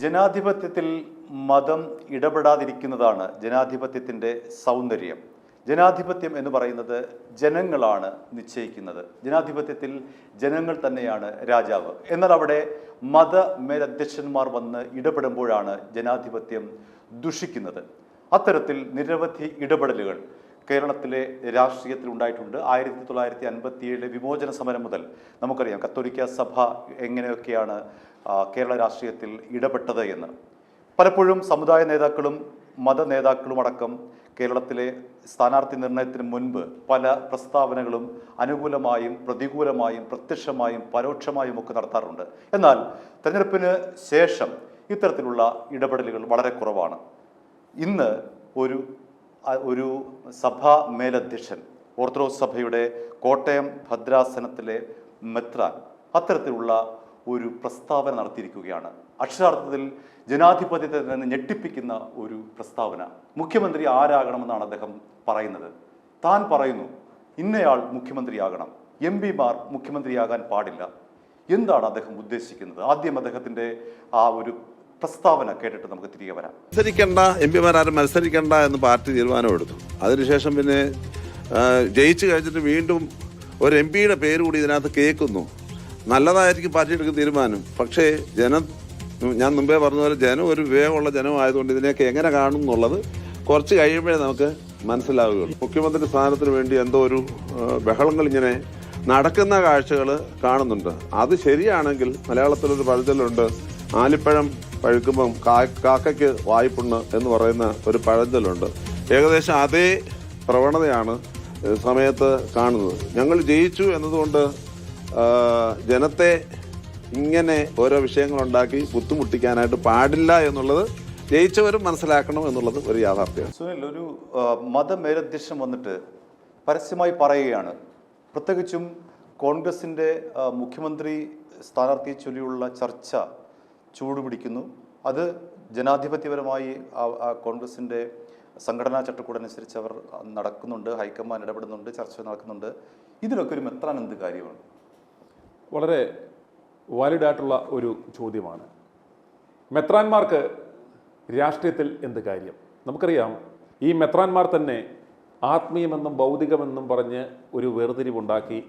ജനാധിപത്യത്തിൽ മതം ഇടപെടാതിരിക്കുന്നതാണ് ജനാധിപത്യത്തിൻ്റെ സൗന്ദര്യം. ജനാധിപത്യം എന്ന് പറയുന്നത് ജനങ്ങളാണ് നിശ്ചയിക്കുന്നത്. ജനാധിപത്യത്തിൽ ജനങ്ങൾ തന്നെയാണ് രാജാവ്. എന്നാൽ അവിടെ മേലധ്യക്ഷന്മാർ വന്ന് ഇടപെടുമ്പോഴാണ് ജനാധിപത്യം ദുഷിക്കുന്നത്. അത്തരത്തിൽ നിരവധി ഇടപെടലുകൾ കേരളത്തിലെ രാഷ്ട്രീയത്തിൽ ഉണ്ടായിട്ടുണ്ട്. 1957 വിമോചന സമരം മുതൽ നമുക്കറിയാം കത്തോലിക്ക സഭ എങ്ങനെയൊക്കെയാണ് കേരള രാഷ്ട്രീയത്തിൽ ഇടപെട്ടത് എന്ന്. പലപ്പോഴും സമുദായ നേതാക്കളും മത നേതാക്കളും അടക്കം കേരളത്തിലെ സ്ഥാനാർത്ഥി നിർണയത്തിന് മുൻപ് പല പ്രസ്താവനകളും അനുകൂലമായും പ്രതികൂലമായും പ്രത്യക്ഷമായും പരോക്ഷമായും ഒക്കെ നടത്താറുണ്ട്. എന്നാൽ തെരഞ്ഞെടുപ്പിന് ശേഷം ഇത്തരത്തിലുള്ള ഇടപെടലുകൾ വളരെ കുറവാണ്. ഇന്ന് ഒരു സഭാ മേലധ്യക്ഷൻ, ഓർത്തഡോക്സ് സഭയുടെ കോട്ടയം ഭദ്രാസനത്തിലെ മെത്രാൻ അത്തരത്തിലുള്ള ഒരു പ്രസ്താവന നടത്തിയിരിക്കുകയാണ്. അക്ഷരാർത്ഥത്തിൽ ജനാധിപത്യത്തെ തന്നെ ഞെട്ടിപ്പിക്കുന്ന ഒരു പ്രസ്താവന. മുഖ്യമന്ത്രി ആരാകണമെന്നാണ് അദ്ദേഹം പറയുന്നത്. താൻ പറയുന്നു ഇന്നയാൾ മുഖ്യമന്ത്രിയാകണം, MP-മാർ മുഖ്യമന്ത്രിയാകാൻ പാടില്ല. എന്താണ് അദ്ദേഹം ഉദ്ദേശിക്കുന്നത്? ആദ്യം അദ്ദേഹത്തിൻ്റെ ആ ഒരു പ്രസ്താവന കേട്ടിട്ട് നമുക്ക് തിരികെ വരാം. മത്സരിക്കേണ്ട MP-മാരും മത്സരിക്കേണ്ട എന്ന് പാർട്ടി തീരുമാനമെടുത്തു. അതിനുശേഷം പിന്നെ ജയിച്ചു കഴിഞ്ഞിട്ട് വീണ്ടും ഒരു MP-യുടെ പേര് കൂടി ഇതിനകത്ത് കേൾക്കുന്നു. നല്ലതായിരിക്കും പാർട്ടി എടുക്കുന്ന തീരുമാനം. പക്ഷേ ഞാൻ മുമ്പേ പറഞ്ഞ പോലെ ജനം ഒരു വിവേകമുള്ള ജനമായതുകൊണ്ട് ഇതിനെയൊക്കെ എങ്ങനെ കാണും എന്നുള്ളത് കുറച്ച് കഴിയുമ്പോഴേ നമുക്ക് മനസ്സിലാവുകയുള്ളൂ. മുഖ്യമന്ത്രി സ്ഥാനത്തിന് വേണ്ടി എന്തോ ഒരു ബഹളങ്ങൾ ഇങ്ങനെ നടക്കുന്ന കാഴ്ചകൾ കാണുന്നുണ്ട്. അത് ശരിയാണെങ്കിൽ മലയാളത്തിലൊരു പഴഞ്ചൊല്ലുണ്ട്, ആലിപ്പഴം പഴുക്കുമ്പം കാക്കയ്ക്ക് വായ്പുണ്ണ് എന്ന് പറയുന്ന ഒരു പഴഞ്ചൊല്ലുണ്ട്. ഏകദേശം അതേ പ്രവണതയാണ് സമയത്ത് കാണുന്നത്. ഞങ്ങൾ ജയിച്ചു എന്നതുകൊണ്ട് ജനത്തെ ഇങ്ങനെ ഓരോ വിഷയങ്ങളുണ്ടാക്കി ബുദ്ധിമുട്ടിക്കാനായിട്ട് പാടില്ല എന്നുള്ളത് ജയിച്ചവരും മനസ്സിലാക്കണം എന്നുള്ളത് ഒരു യാഥാർത്ഥ്യമാണ്. സുനിൽ, ഒരു മേലധ്യക്ഷൻ വന്നിട്ട് പരസ്യമായി പറയുകയാണ്, പ്രത്യേകിച്ചും കോൺഗ്രസിൻ്റെ മുഖ്യമന്ത്രി സ്ഥാനാർത്ഥിയെ ചൊല്ലിയുള്ള ചർച്ച ചൂടുപിടിക്കുന്നു. അത് ജനാധിപത്യപരമായി കോൺഗ്രസിൻ്റെ സംഘടനാ ചട്ടക്കൂടനുസരിച്ച് അവർ നടക്കുന്നുണ്ട്, ഹൈക്കമാൻഡ് ഇടപെടുന്നുണ്ട്, ചർച്ച നടക്കുന്നുണ്ട്. ഇതിലൊക്കെ ഒരു മെത്രാൻ എന്ത് കാര്യമാണ്? വളരെ വാലിഡായിട്ടുള്ള ഒരു ചോദ്യമാണ്. മെത്രാന്മാർക്ക് രാഷ്ട്രീയത്തിൽ എന്ത് കാര്യം? നമുക്കറിയാം, ഈ മെത്രാന്മാർ തന്നെ ആത്മീയമെന്നും ഭൗതികമെന്നും പറഞ്ഞ് ഒരു വേർതിരിവുണ്ടാക്കി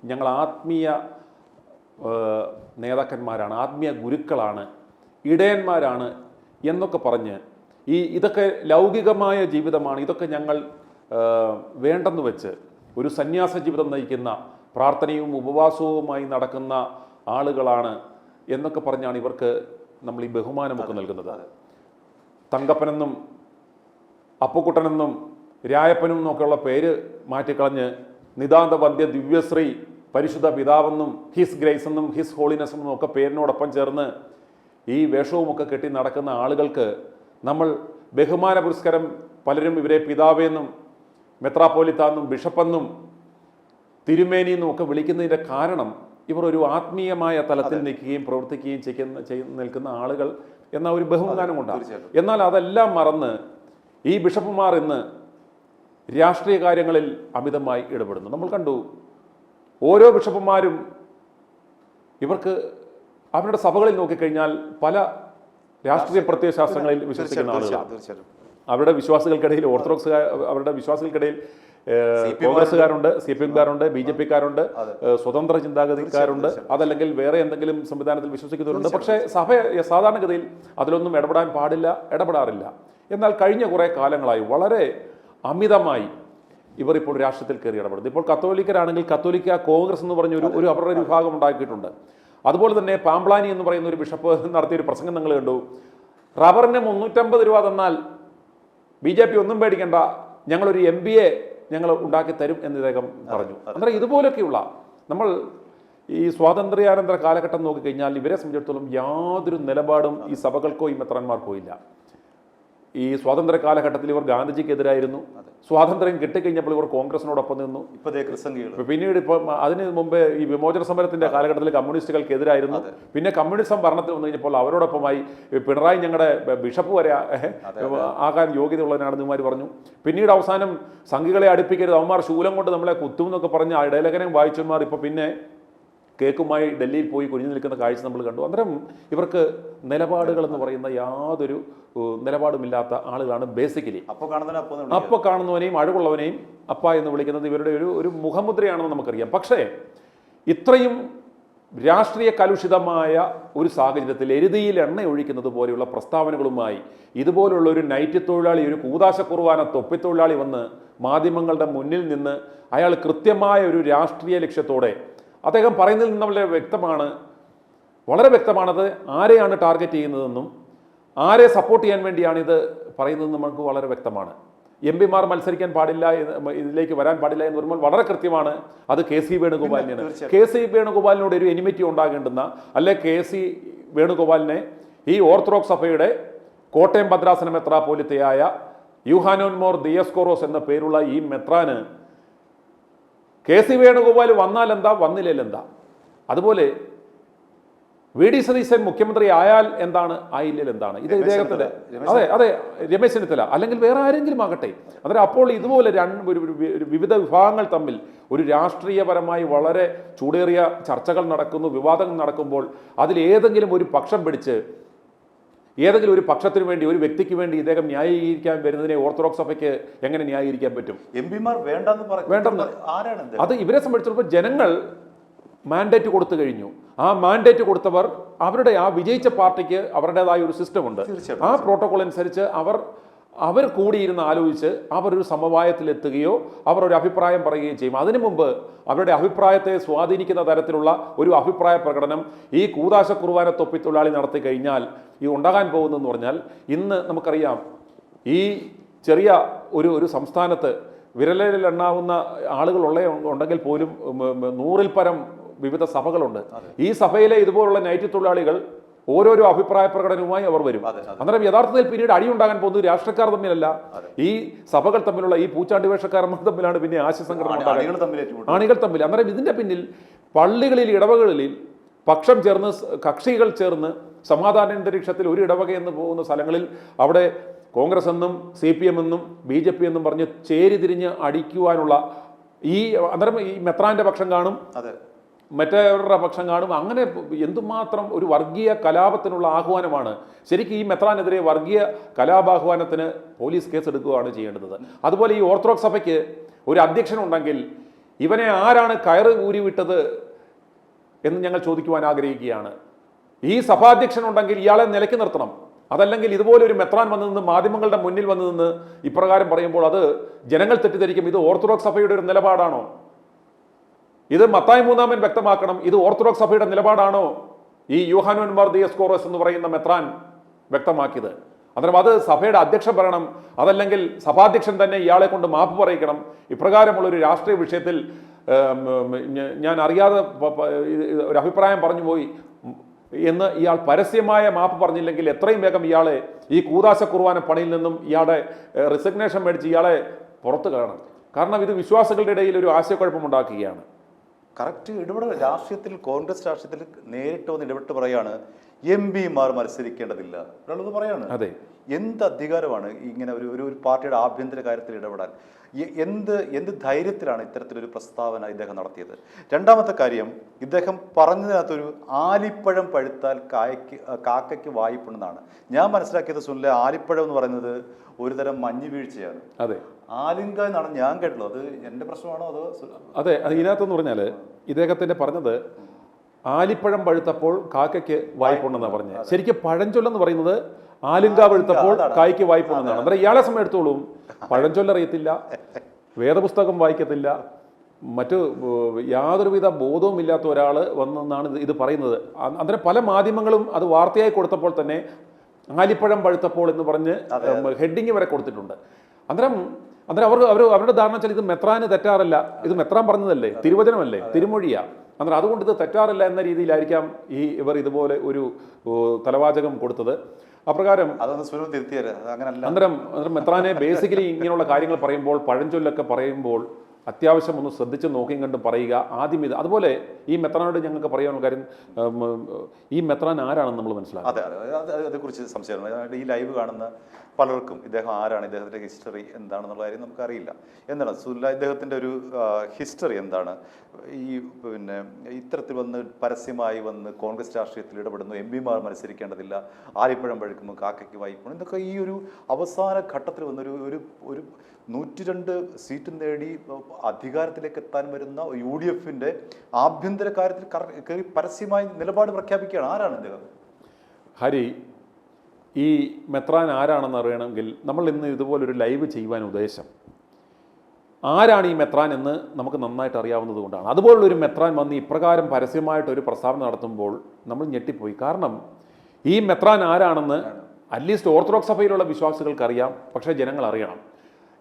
ഞങ്ങൾ ആത്മീയ നേതാക്കന്മാരാണ്, ആത്മീയ ഗുരുക്കളാണ്, ഇടയന്മാരാണ് എന്നൊക്കെ പറഞ്ഞ് ഇതൊക്കെ ലൗകികമായ ജീവിതമാണ്, ഇതൊക്കെ ഞങ്ങൾ വേണ്ടെന്ന് വെച്ച് ഒരു സന്യാസ ജീവിതം നയിക്കുന്ന പ്രാർത്ഥനയും ഉപവാസവുമായി നടക്കുന്ന ആളുകളാണ് എന്നൊക്കെ പറഞ്ഞാണ് ഇവർക്ക് നമ്മൾ ഈ ബഹുമാനമൊക്കെ നൽകുന്നത്. തങ്കപ്പനെന്നും അപ്പുക്കുട്ടനെന്നും രായപ്പനും എന്നൊക്കെയുള്ള പേര് മാറ്റിക്കളഞ്ഞ് നിതാന്ത വന്ധ്യ ദിവ്യശ്രീ പരിശുദ്ധ പിതാവെന്നും ഹിസ് ഗ്രേസ് എന്നും ഹിസ് ഹോളിനെസ് എന്നും ഒക്കെ പേരിനോടൊപ്പം ചേർന്ന് ഈ വേഷവുമൊക്കെ കെട്ടി നടക്കുന്ന ആളുകൾക്ക് നമ്മൾ ബഹുമാന പുരസ്കാരം പലരും ഇവരെ പിതാവെന്നും മെത്രാപ്പോലിത്താന്നും ബിഷപ്പെന്നും തിരുമേനിയെന്നും ഒക്കെ വിളിക്കുന്നതിൻ്റെ കാരണം ഇവർ ഒരു ആത്മീയമായ തലത്തിൽ നിൽക്കുകയും പ്രവർത്തിക്കുകയും നിൽക്കുന്ന ആളുകൾ എന്ന ഒരു ബഹുമാനം കൊണ്ടാണ്. എന്നാൽ അതെല്ലാം മറന്ന് ഈ ബിഷപ്പുമാർ ഇന്ന് രാഷ്ട്രീയ കാര്യങ്ങളിൽ അമിതമായി ഇടപെടുന്നു. നമ്മൾ കണ്ടു, ഓരോ ബിഷപ്പുമാരും ഇവർക്ക് അവരുടെ സഭകളിൽ നോക്കിക്കഴിഞ്ഞാൽ പല രാഷ്ട്രീയ പ്രത്യയശാസ്ത്രങ്ങളിൽ വിശ്വസിക്കുന്ന ആളുകളാണ്. അവരുടെ വിശ്വാസികൾക്കിടയിൽ അവരുടെ വിശ്വാസികൾക്കിടയിൽ കോൺഗ്രസ്സുകാരുണ്ട്, CPM-കാരുണ്ട്, BJP-കാരുണ്ട്, സ്വതന്ത്ര ചിന്താഗതിക്കാരുണ്ട്, അതല്ലെങ്കിൽ വേറെ എന്തെങ്കിലും സംവിധാനത്തിൽ വിശ്വസിക്കുന്നവരുണ്ട്. പക്ഷേ സഭ സാധാരണഗതിയിൽ അതിലൊന്നും ഇടപെടാറില്ല. എന്നാൽ കഴിഞ്ഞ കുറേ കാലങ്ങളായി വളരെ അമിതമായി ഇവർ ഇപ്പോൾ രാഷ്ട്രീയത്തിൽ കയറി ഇടപെടുന്നു. ഇപ്പോൾ കത്തോലിക്കരാണെങ്കിൽ കത്തോലിക്ക കോൺഗ്രസ് എന്ന് പറഞ്ഞ ഒരു അവരുടെ വിഭാഗം ഉണ്ടാക്കിയിട്ടുണ്ട്. അതുപോലെ തന്നെ പാംപ്ലാനി എന്ന് പറയുന്ന ഒരു ബിഷപ്പ് നടത്തിയൊരു പ്രസംഗം നിങ്ങൾ കണ്ടു. റബ്ബറിന് 350 രൂപ തന്നാൽ BJP ഒന്നും പേടിക്കേണ്ട, ഞങ്ങളൊരു MBA ഞങ്ങൾ ഉണ്ടാക്കി തരും എന്ന് ഇദ്ദേഹം പറഞ്ഞു. അന്നേരം ഇതുപോലൊക്കെയുള്ള നമ്മൾ ഈ സ്വാതന്ത്ര്യാനന്തര കാലഘട്ടം നോക്കിക്കഴിഞ്ഞാൽ ഇവരെ സംബന്ധിച്ചിടത്തോളം യാതൊരു നിലപാടും ഈ സഭകൾക്കോ ഈ മെത്രാന്മാർക്കോ ഇല്ല. ഈ സ്വാതന്ത്ര്യ കാലഘട്ടത്തിൽ ഇവർ ഗാന്ധിജിക്കെതിരായിരുന്നു. സ്വാതന്ത്ര്യം കിട്ടിക്കഴിഞ്ഞപ്പോൾ ഇവർ കോൺഗ്രസിനോടൊപ്പം നിന്നു. പിന്നീട് ഇപ്പം അതിന് മുമ്പ് ഈ വിമോചന സമരത്തിന്റെ കാലഘട്ടത്തിൽ കമ്മ്യൂണിസ്റ്റുകൾക്കെതിരായിരുന്നു. പിന്നെ കമ്മ്യൂണിസം ഭരണത്തിൽ വന്നു കഴിഞ്ഞപ്പോൾ അവരോടൊപ്പമായി പിണറായി ഞങ്ങളുടെ ബിഷപ്പ് വരെ ആകാൻ യോഗ്യതയുള്ളവനാണെന്ന് ഇവന്മാർ പറഞ്ഞു. പിന്നീട് അവസാനം സംഘികളെ അടുപ്പിക്കരുത്, അവന്മാർ ശൂലം കൊണ്ട് നമ്മളെ കുത്തും എന്നൊക്കെ പറഞ്ഞ് ഇടയലേഖനം വായിച്ചവന്മാർ ഇപ്പോൾ പിന്നെ കേക്കുമായി ഡൽഹിയിൽ പോയി കുനിഞ്ഞു നിൽക്കുന്ന കാഴ്ച നമ്മൾ കണ്ടു. അന്നേരം ഇവർക്ക് നിലപാടുകൾ എന്ന് പറയുന്ന യാതൊരു നിലപാടുമില്ലാത്ത ആളുകളാണ് ബേസിക്കലി. അപ്പോൾ കാണുന്നവനെയും അഴകുള്ളവനെയും അപ്പ എന്ന് വിളിക്കുന്നത് ഇവരുടെ ഒരു മുഖമുദ്രയാണെന്ന് നമുക്കറിയാം. പക്ഷേ ഇത്രയും രാഷ്ട്രീയ കലുഷിതമായ ഒരു സാഹചര്യത്തിൽ എരുതിയിൽ എണ്ണ ഒഴിക്കുന്നത് പോലെയുള്ള പ്രസ്താവനകളുമായി ഇതുപോലുള്ള ഒരു നൈറ്റ് തൊഴിലാളി, ഒരു കൂതാശ കുർബാന തൊപ്പിത്തൊഴിലാളി വന്ന് മാധ്യമങ്ങളുടെ മുന്നിൽ നിന്ന് അയാൾ കൃത്യമായ ഒരു രാഷ്ട്രീയ ലക്ഷ്യത്തോടെ അദ്ദേഹം പറയുന്നതിൽ നിന്ന് വളരെ വ്യക്തമാണത് ആരെയാണ് ടാർഗറ്റ് ചെയ്യുന്നതെന്നും ആരെ സപ്പോർട്ട് ചെയ്യാൻ വേണ്ടിയാണ് ഇത് പറയുന്നതെന്ന് നമുക്ക് വളരെ വ്യക്തമാണ്. എംപിമാർ മത്സരിക്കാൻ പാടില്ല, ഇതിലേക്ക് വരാൻ പാടില്ല എന്ന് പറയുമ്പോൾ വളരെ കൃത്യമാണ്. അത് KC വേണുഗോപാലിനാണ്. KC വേണുഗോപാലിനോട് ഒരു എനിമിറ്റി ഉണ്ടാകേണ്ടുന്ന, അല്ലെ KC വേണുഗോപാലിനെ ഈ ഓർത്തഡോക്സ് സഭയുടെ കോട്ടയം ഭദ്രാസന മെത്രാപ്പോലിത്തയായ യൂഹാനോൻ മോർ ദിയസ്കോറോസ് എന്ന പേരുള്ള ഈ മെത്രാന് KC വേണുഗോപാൽ വന്നാൽ എന്താ, വന്നില്ലെന്താ? അതുപോലെ VD സതീശൻ മുഖ്യമന്ത്രി ആയാൽ എന്താണ്, ആയില്ലെങ്കിൽ എന്താണ്? ഇത് ഇദ്ദേഹത്തിന്റെ അതെ രമേശ് ചെന്നിത്തല അല്ലെങ്കിൽ വേറെ ആരെങ്കിലും ആകട്ടെ. അന്നേരം അപ്പോൾ ഇതുപോലെ വിവിധ വിഭാഗങ്ങൾ തമ്മിൽ ഒരു രാഷ്ട്രീയപരമായി വളരെ ചൂടേറിയ ചർച്ചകൾ നടക്കുന്നു, വിവാദങ്ങൾ നടക്കുമ്പോൾ അതിൽ ഏതെങ്കിലും ഒരു പക്ഷം പിടിച്ച് ഏതെങ്കിലും ഒരു പക്ഷത്തിന് വേണ്ടി, ഒരു വ്യക്തിക്ക് വേണ്ടി ഇദ്ദേഹം ന്യായീകരിക്കാൻ വരുന്നതിനെ ഓർത്തഡോക്സ് സഭയ്ക്ക് എങ്ങനെ ന്യായീകരിക്കാൻ പറ്റും? വേണ്ടെന്ന് അത് ഇവരെ സംബന്ധിച്ചിടത്തോളം ജനങ്ങൾ മാൻഡേറ്റ് കൊടുത്തു കഴിഞ്ഞു. ആ മാൻഡേറ്റ് കൊടുത്തവർ അവരുടെ ആ വിജയിച്ച പാർട്ടിക്ക് അവരുടേതായ ഒരു സിസ്റ്റം ഉണ്ട്. ആ പ്രോട്ടോകോൾ അനുസരിച്ച് അവർ കൂടിയിരുന്ന് ആലോചിച്ച് അവരൊരു സമവായത്തിലെത്തുകയോ അവർ ഒരു അഭിപ്രായം പറയുകയും ചെയ്യും. അതിനു മുമ്പ് അവരുടെ അഭിപ്രായത്തെ സ്വാധീനിക്കുന്ന തരത്തിലുള്ള ഒരു അഭിപ്രായ പ്രകടനം ഈ കൂതാശ കുർബാന തൊപ്പിത്തൊഴിലാളി നടത്തി കഴിഞ്ഞാൽ ഈ ഉണ്ടാകാൻ പോകുന്നതെന്ന് പറഞ്ഞാൽ, ഇന്ന് നമുക്കറിയാം ഈ ചെറിയ ഒരു സംസ്ഥാനത്ത് വിരലിൽ എണ്ണാവുന്ന ആളുകൾ ഉണ്ടെങ്കിൽ പോലും 100-ൽ പരം വിവിധ സഭകളുണ്ട്. ഈ സഭയിലെ ഇതുപോലുള്ള നൈറ്റ് തൊഴിലാളികൾ ഓരോരോ അഭിപ്രായ പ്രകടനവുമായി അവർ വരും. അന്നേരം യഥാർത്ഥത്തിൽ പിന്നീട് അടിയുണ്ടാകാൻ പോകുന്നത് രാഷ്ട്രീയക്കാർ തമ്മിലല്ല, ഈ സഭകൾ തമ്മിലുള്ള ഈ പൂച്ചാണ്ടി വേഷക്കാരന്മാർ തമ്മിലാണ് പിന്നെ ആശയസംഘടന ആണികൾ തമ്മിൽ. അന്നേരം ഇതിന്റെ പിന്നിൽ പള്ളികളിൽ, ഇടവകളിൽ പക്ഷം ചേർന്ന്, കക്ഷികൾ ചേർന്ന് സമാധാന അന്തരീക്ഷത്തിൽ ഒരു ഇടവകയെന്ന് പോകുന്ന സ്ഥലങ്ങളിൽ അവിടെ കോൺഗ്രസ് എന്നും CPM എന്നും BJP എന്നും പറഞ്ഞ് ചേരിതിരിഞ്ഞ് അടിക്കുവാനുള്ള അന്നേരം ഈ മെത്രാന്റെ പക്ഷം കാണും, മറ്റവരുടെ പക്ഷം കാണും. അങ്ങനെ എന്തുമാത്രം ഒരു വർഗീയ കലാപത്തിനുള്ള ആഹ്വാനമാണ്. ശരിക്കും ഈ മെത്രാനെതിരെ വർഗീയ കലാപാഹ്വാനത്തിന് പോലീസ് കേസ് എടുക്കുകയാണ് ചെയ്യേണ്ടത്. അതുപോലെ ഈ ഓർത്തഡോക്സ് സഭയ്ക്ക് ഒരു അധ്യക്ഷനുണ്ടെങ്കിൽ ഇവനെ ആരാണ് കയറ് ഊരിവിട്ടത് എന്ന് ഞങ്ങൾ ചോദിക്കുവാൻ ആഗ്രഹിക്കുകയാണ്. ഈ സഭാധ്യക്ഷനുണ്ടെങ്കിൽ ഇയാളെ നിലയ്ക്ക് നിർത്തണം. അതല്ലെങ്കിൽ ഇതുപോലെ ഒരു മെത്രാൻ വന്നു നിന്ന് മാധ്യമങ്ങളുടെ മുന്നിൽ വന്നു നിന്ന് ഇപ്രകാരം പറയുമ്പോൾ അത് ജനങ്ങൾ തെറ്റിദ്ധരിക്കും. ഇത് ഓർത്തഡോക്സ് സഭയുടെ ഒരു നിലപാടാണോ? ഇത് മത്തായി മൂന്നാമൻ വ്യക്തമാക്കണം. ഇത് ഓർത്തഡോക്സ് സഭയുടെ നിലപാടാണോ ഈ യൂഹാനോൻ മാർ ദിയസ്കോറോസ് എന്ന് പറയുന്ന മെത്രാൻ വ്യക്തമാക്കിയത്? അന്നേരം അത് സഭയുടെ അധ്യക്ഷൻ പറയണം. അതല്ലെങ്കിൽ സഭാധ്യക്ഷൻ തന്നെ ഇയാളെ കൊണ്ട് മാപ്പ് പറയിക്കണം. ഇപ്രകാരമുള്ളൊരു രാഷ്ട്രീയ വിഷയത്തിൽ ഞാൻ അറിയാതെ ഒരു അഭിപ്രായം പറഞ്ഞു പോയി എന്ന് ഇയാൾ പരസ്യമായ മാപ്പ് പറഞ്ഞില്ലെങ്കിൽ എത്രയും വേഗം ഇയാളെ ഈ കൂതാശ കുർബാന പണിയിൽ നിന്നും ഇയാളുടെ റിസിഗ്നേഷൻ മേടിച്ച് ഇയാളെ പുറത്തു കളയണം. കാരണം ഇത് വിശ്വാസികളുടെ ഇടയിൽ ഒരു ആശയക്കുഴപ്പമുണ്ടാക്കുകയാണ്. കറക്റ്റ് ഇടപെടൽ രാഷ്ട്രീയത്തിൽ, കോൺഗ്രസ് രാഷ്ട്രീയത്തിൽ നേരിട്ട് വന്ന് ഇടപെട്ട് പറയാണ് MPമാർ മത്സരിക്കേണ്ടതില്ല. ഒരാളത് പറയാണ്. അതെ, എന്ത് അധികാരമാണ് ഇങ്ങനെ ഒരു പാർട്ടിയുടെ ആഭ്യന്തര കാര്യത്തിൽ ഇടപെടാൻ? എന്ത് ധൈര്യത്തിലാണ് ഇത്തരത്തിലൊരു പ്രസ്താവന ഇദ്ദേഹം നടത്തിയത്? രണ്ടാമത്തെ കാര്യം, ഇദ്ദേഹം പറഞ്ഞതിനകത്തൊരു ആലിപ്പഴം പഴുത്താൽ കാക്കയ്ക്ക് വായ്പുണ്ടെന്നാണ്. ഞാൻ മനസ്സിലാക്കിയത് സുനിലെ, ആലിപ്പഴം എന്ന് പറയുന്നത് ഒരുതരം മഞ്ഞ് വീഴ്ചയാണ്. അതെ, ആലിങ്ക എന്നാണ് ഞാൻ കേട്ടുള്ളത്. അത് എൻ്റെ പ്രശ്നമാണോ അതോ? അതെ, ഇതിനകത്തെന്ന് പറഞ്ഞാൽ ഇദ്ദേഹത്തിന്റെ പറഞ്ഞത് ആലിപ്പഴം പഴുത്തപ്പോൾ കാക്കയ്ക്ക് വായ്പുണ്ടെന്നാണ് പറഞ്ഞത്. ശരിക്കും പഴഞ്ചൊല്ലെന്ന് പറയുന്നത് ആലിങ്ക പഴുത്തപ്പോൾ കായ്ക്ക് വായ്പുണ്ടെന്നാണ്. അന്നേരം ഇയാളെ സമയം എടുത്തോളും പഴഞ്ചൊല്ലറിയത്തില്ല, വേദപുസ്തകം വായിക്കത്തില്ല, മറ്റു യാതൊരുവിധ ബോധവും ഇല്ലാത്ത ഒരാൾ വന്നെന്നാണ് ഇത് പറയുന്നത്. അന്നേരം പല മാധ്യമങ്ങളും അത് വാർത്തയായി കൊടുത്തപ്പോൾ തന്നെ ആലിപ്പഴം പഴുത്തപ്പോൾ എന്ന് പറഞ്ഞ് ഹെഡിങ് വരെ കൊടുത്തിട്ടുണ്ട്. അന്നേരം അവരുടെ ധാരണ വെച്ചാൽ ഇത് മെത്രാന് തെറ്റാറില്ല, ഇത് മെത്രാൻ പറഞ്ഞതല്ലേ, തിരുവചനമല്ലേ, തിരുമൊഴിയാ. അന്നേരം അതുകൊണ്ട് ഇത് തെറ്റാറില്ല എന്ന രീതിയിലായിരിക്കാം ഇവർ ഇതുപോലെ ഒരു തലവാചകം കൊടുത്തത്. അപ്രകാരം അന്നേരം മെത്രാനെ ബേസിക്കലി ഇങ്ങനെയുള്ള കാര്യങ്ങൾ പറയുമ്പോൾ, പഴഞ്ചൊല്ലൊക്കെ പറയുമ്പോൾ അത്യാവശ്യം ഒന്ന് ശ്രദ്ധിച്ച് നോക്കിയും കണ്ടും പറയുക ആദ്യം ഇത്. അതുപോലെ ഈ മെത്രാനോട് ഞങ്ങൾക്ക് പറയാനുള്ള കാര്യം, ഈ മെത്രാൻ ആരാണെന്ന് നമ്മൾ മനസ്സിലാക്കും. അതെ അതേക്കുറിച്ച് സംശയമാണ്. അതായത് ഈ ലൈവ് കാണുന്ന പലർക്കും ഇദ്ദേഹം ആരാണ്, ഇദ്ദേഹത്തിൻ്റെ ഹിസ്റ്ററി എന്താണെന്നുള്ള കാര്യം നമുക്കറിയില്ല. എന്താണ് ഇദ്ദേഹത്തിൻ്റെ ഒരു ഹിസ്റ്ററി എന്താണ്? ഈ പിന്നെ ഇത്തരത്തിൽ വന്ന് പരസ്യമായി വന്ന് കോൺഗ്രസ് രാഷ്ട്രീയത്തിൽ ഇടപെടുന്നു, എം പിമാർ മത്സരിക്കേണ്ടതില്ല, ആലിപ്പഴം പഴുക്കുമ്പോൾ കാക്കയ്ക്ക് വായിക്കണം, ഇതൊക്കെ ഈ ഒരു അവസാന ഘട്ടത്തിൽ വന്നൊരു ഒരു ഒരു 102 സീറ്റ് നേടി അധികാരത്തിലേക്ക് എത്താൻ വരുന്ന UDF-ന്റെ ആഭ്യന്തര കാര്യത്തിൽ പരസ്യമായി നിലപാട് പ്രഖ്യാപിക്കുകയാണ്. ആരാണ് ഇദ്ദേഹം? ഹരി, ഈ മെത്രാൻ ആരാണെന്ന് അറിയണമെങ്കിൽ നമ്മൾ ഇന്ന് ഇതുപോലൊരു ലൈവ് ചെയ്യുവാൻ ഉദ്ദേശം ആരാണ് ഈ മെത്രാൻ എന്ന് നമുക്ക് നന്നായിട്ട് അറിയാവുന്നത് കൊണ്ടാണ്. അതുപോലുള്ളൊരു മെത്രാൻ വന്ന് ഇപ്രകാരം പരസ്യമായിട്ടൊരു പ്രസ്താവന നടത്തുമ്പോൾ നമ്മൾ ഞെട്ടിപ്പോയി. കാരണം ഈ മെത്രാൻ ആരാണെന്ന് അറ്റ്ലീസ്റ്റ് ഓർത്തഡോക്സ് സഭയിലുള്ള വിശ്വാസികൾക്ക് അറിയാം, പക്ഷേ ജനങ്ങൾ അറിയണം.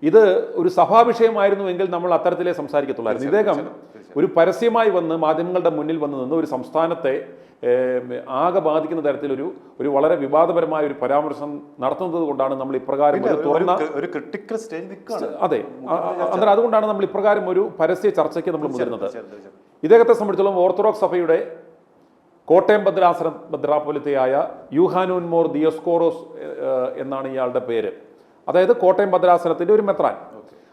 ഇത് ഒരു സഭാ വിഷയമായിരുന്നുവെങ്കിൽ നമ്മൾ അത്തരത്തിലേ സംസാരിക്കത്തുള്ളായിരുന്നു. ഇദ്ദേഹം ഒരു പരസ്യമായി വന്ന് മാധ്യമങ്ങളുടെ മുന്നിൽ വന്ന് നിന്ന് ഒരു സംസ്ഥാനത്തെ ആകെ ബാധിക്കുന്ന തരത്തിലൊരു വളരെ വിവാദപരമായ ഒരു പരാമർശം നടത്തുന്നത് കൊണ്ടാണ് നമ്മൾ ഇപ്രകാരം ഒരു ക്രിട്ടിക്കൽ സ്റ്റേജ് നിൽക്കുകയാണ്. അതെ, അന്നേരം അതുകൊണ്ടാണ് നമ്മൾ ഇപ്രകാരം ഒരു പരസ്യ ചർച്ചയ്ക്ക് നമ്മൾ മുതിരുന്നത്. ഇദ്ദേഹത്തെ സംബന്ധിച്ചോളം ഓർത്തഡോക്സ് സഭയുടെ കോട്ടയം ഭദ്രാപോലിത്തയായ യൂഹാനോൻ മോർ ദിയോസ്കോറോസ് എന്നാണ് ഇയാളുടെ പേര്. അതായത് കോട്ടയം ഭദ്രാസനത്തിന്റെ ഒരു മെത്രാൻ.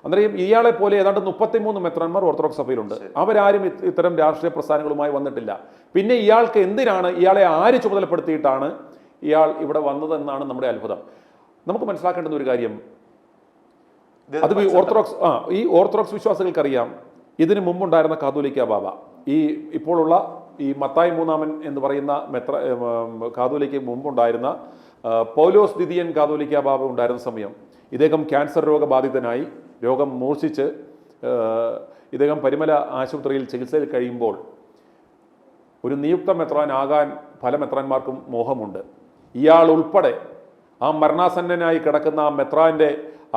അന്നേരം ഇയാളെ പോലെ ഏതാണ്ട് 33 മെത്രാന്മാർ ഓർത്തഡോക്സ് സഭയിലുണ്ട്. അവരാരും ഇത്തരം രാഷ്ട്രീയ പ്രസ്ഥാനങ്ങളുമായി വന്നിട്ടില്ല. പിന്നെ ഇയാൾക്ക് എന്തിനാണ്, ഇയാളെ ആര് ചുമതലപ്പെടുത്തിയിട്ടാണ് ഇയാൾ ഇവിടെ വന്നതെന്നാണ് നമ്മുടെ അത്ഭുതം. നമുക്ക് മനസ്സിലാക്കേണ്ടുന്ന ഒരു കാര്യം, അത് ഈ ഓർത്തഡോക്സ് വിശ്വാസികൾക്കറിയാം. ഇതിനു മുമ്പുണ്ടായിരുന്ന കാതോലിക്ക ബാബ, ഈ ഇപ്പോഴുള്ള ഈ മത്തായി മൂന്നാമൻ എന്ന് പറയുന്ന കാതോലിക്ക മുമ്പുണ്ടായിരുന്ന പൗലോസ് ദ്വിതീയൻ കാതോലിക്ക ബാബ ഉണ്ടായിരുന്ന സമയം ഇദ്ദേഹം ക്യാൻസർ രോഗബാധിതനായി, രോഗം മൂർച്ഛിച്ച് ഇദ്ദേഹം പരിമല ആശുപത്രിയിൽ ചികിത്സയിൽ കഴിയുമ്പോൾ ഒരു നിയുക്ത മെത്രാൻ ആകാൻ പല മെത്രാന്മാർക്കും മോഹമുണ്ട്. ഇയാൾ ഉൾപ്പെടെ ആ മരണാസന്നനായി കിടക്കുന്ന ആ മെത്രാൻ്റെ